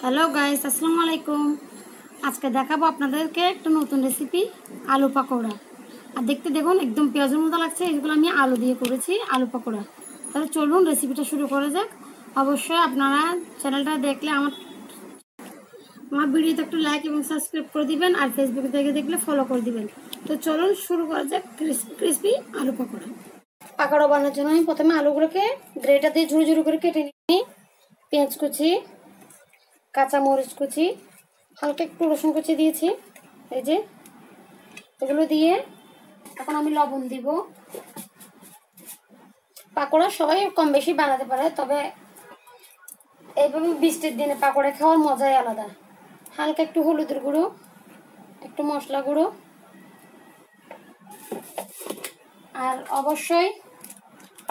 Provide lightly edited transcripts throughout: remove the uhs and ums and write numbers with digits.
Hello guys, আসসালামু আলাইকুম। আজকে দেখাবো আপনাদেরকে একটা নতুন রেসিপি, আলু পাকোড়া। আর দেখতে দেখুন একদম পেঁয়াজের মতো লাগছে। এগুলো আমি আলু দিয়ে করেছি, আলু পাকোড়া। তাহলে চলুন রেসিপিটা শুরু করা যাক। অবশ্যই আপনারা চ্যানেলটা দেখলে আমার ভিডিওতে একটু লাইক এবং সাবস্ক্রাইব করে দিবেন, আর ফেসবুকে থেকে দেখলে ফলো করে দিবেন। তো চলুন শুরু করা যাক ক্রিসপি আলু পাকোড়া। পাকোড়া বানানোর জন্য আমি প্রথমে আলুগুলোকে গ্রেটার দিয়ে ঝুড়ি ঝুড়ি করে কেটে নিই। পেঁয়াজ কুচি, কাঁচা মরিচ কুচি, হালকা একটু রসুন কুচি দিয়েছি। এই যে এগুলো দিয়ে এখন আমি লবণ দিব। পাকোড়া সবাই কম বেশি বানাতে পারে, তবে এইভাবে বৃষ্টির দিনে পাকোড়া খাওয়ার মজাই আলাদা। হালকা একটু হলুদের গুঁড়ো, একটু মশলা গুঁড়ো, আর অবশ্যই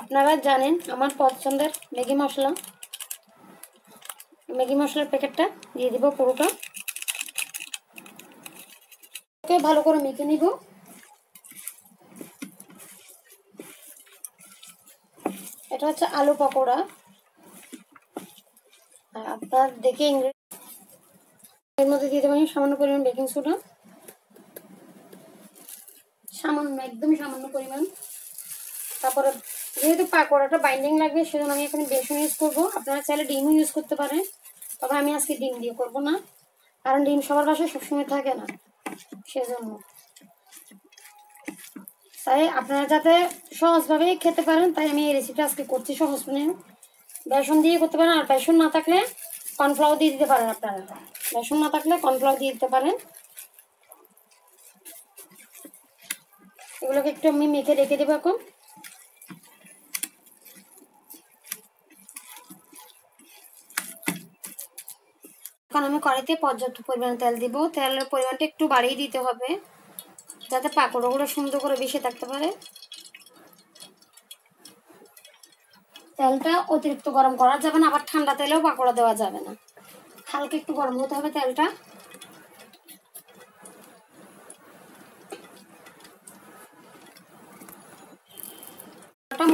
আপনারা জানেন আমার পছন্দের ম্যাগি মশলার প্যাকেটটা দিয়ে দিব পুরোটা। ওকে ভালো করে মেখে নিব। এটা হচ্ছে আলু পাকোড়া। আর আপনার দেখে এর মধ্যে দিয়ে দেবেন সামান্য পরিমাণ বেকিং সোডা, সামান্য, একদমই সামান্য পরিমাণ। তারপরে যেহেতু পাকোড়াটা বাইন্ডিং লাগবে, সেজন্য আমি এখানে বেসন ইউজ করবো। আপনারা চাইলে ডিমও ইউজ করতে পারেন, তবে আমি আজকে ডিম দিয়ে করবো না, কারণ ডিম সবার বাসায় সবসময় থাকে না, সেজন্য। তাই আপনারা যাতে সহজভাবে খেতে পারেন, তাই আমি এই রেসিপিটা আজকে করছি সহজ। বেসন দিয়ে করতে পারেন, আর বেসন না থাকলে কর্নফ্লাওয়ার দিয়ে দিতে পারেন। আপনারা বেসন না থাকলে কর্নফ্লাওয়ার দিয়ে দিতে পারেন। এগুলোকে একটু আমি মেখে রেখে দেবো। এখন আমি কড়াইতে পর্যাপ্ত পরিমাণে তেল দিব। তেলের পরিমাণটা একটু বাড়িয়ে দিতে হবে, যাতে পাকোড়াগুলো সুন্দর করে বেশি থাকতে পারে। তেলটা অতিরিক্ত গরম করা যাবে না, আবার ঠান্ডা তেলেও পাকোড়া দেওয়া যাবে না। হালকা একটু গরম হতে হবে তেলটা।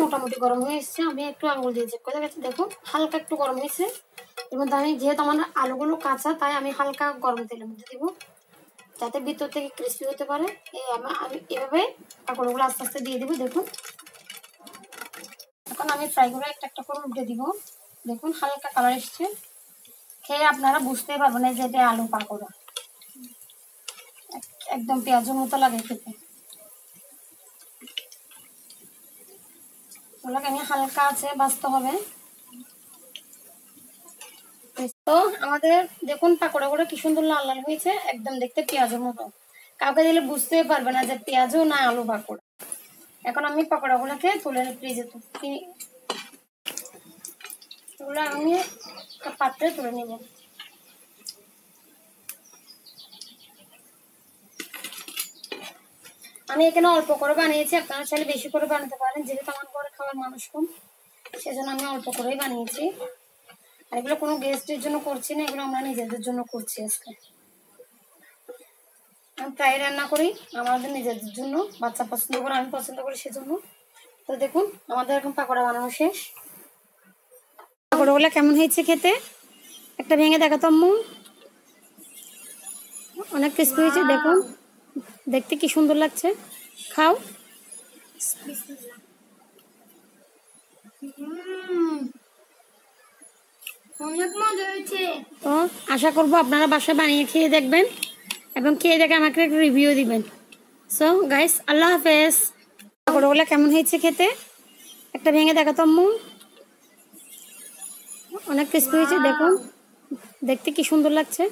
মোটামুটি গরম হয়ে এসছে। আমি একটু আঙুল দিয়ে চেক করে গেছি, দেখুন হালকা একটু গরম হয়েছে। এর মধ্যে আমি, যেহেতু আমার আলুগুলো কাঁচা, তাই আমি হালকা গরম তেলের মধ্যে দিব, যাতে ভিতর থেকে ক্রিস্পি হতে পারে। আমি এভাবে পাকোড়াগুলো আস্তে আস্তে দিয়ে দিব। দেখুন এখন আমি ফ্রাইগুলো একটা একটা করে উল্টে দিব। দেখুন হালকা কালার এসছে। খেয়ে আপনারা বুঝতেই পারবেন না যে এটা আলু পাকোড়া। একদম পেঁয়াজের মতো লাগে খেতে। ওগুলোকে আমি হালকা আছে ভাজতে হবে। তো আমাদের দেখুন পাকোড়াগুলো কি সুন্দর লাল লাল হয়েছে, একদম দেখতে পেঁয়াজের মতো। কাউকে দিলে বুঝতেই পারবে না যে পেঁয়াজও না আলু পাকোড়া। এখন আমি পাকোড়াগুলোকে তুলে ফ্রিজে এগুলো আমি পাত্রে তুলে নেব। আমি এখানে অল্প করে বানিয়েছি, আপনারা চাইলে বেশি করে বানাতে পারেন। যেহেতু আমার ঘরে খাওয়ার মানুষ কম, সেজন্য আমি অল্প করেই বানিয়েছি। আর এগুলো কোনো গেস্টের জন্য করছি না, এগুলো আমরা নিজেদের জন্য করছি আজকে। আমি প্রায় রান্না করি আমাদের নিজেদের জন্য, বাচ্চা পছন্দ করে, আমি পছন্দ করি, সেজন্য। তো দেখুন আমাদের এখন পাকোড়া বানানো শেষ। পাকোড়াগুলো কেমন হয়েছে খেতে একটা ভেঙে দেখাতো আম্মু। অনেক ক্রিস্পি হয়েছে, দেখুন দেখতে কি সুন্দর লাগছে। খাও। অনেক মজা হয়েছে। তো আশা করবো আপনারা বাসায় বানিয়ে খেয়ে দেখবেন, এবং খেয়ে দেখে আমাকে একটু রিভিউ দিবেন। সো গাইস, আল্লাহ হাফেজ। পাকোড়াগুলো কেমন হয়েছে খেতে একটা ভেঙে দেখাতো আম্মু। অনেক ক্রিস্পি হয়েছে, দেখুন দেখতে কি সুন্দর লাগছে।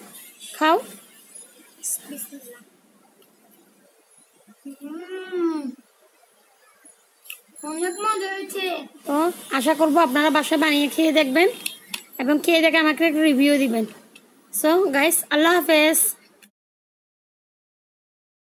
খাও। অনেক মজা হয়েছে। তো আশা করবো আপনারা বাসায় বানিয়ে খেয়ে দেখবেন, এবং খেয়ে দেখে আমাকে একটু রিভিউ দিবেন। সো গাইস, আল্লাহ হাফেজ।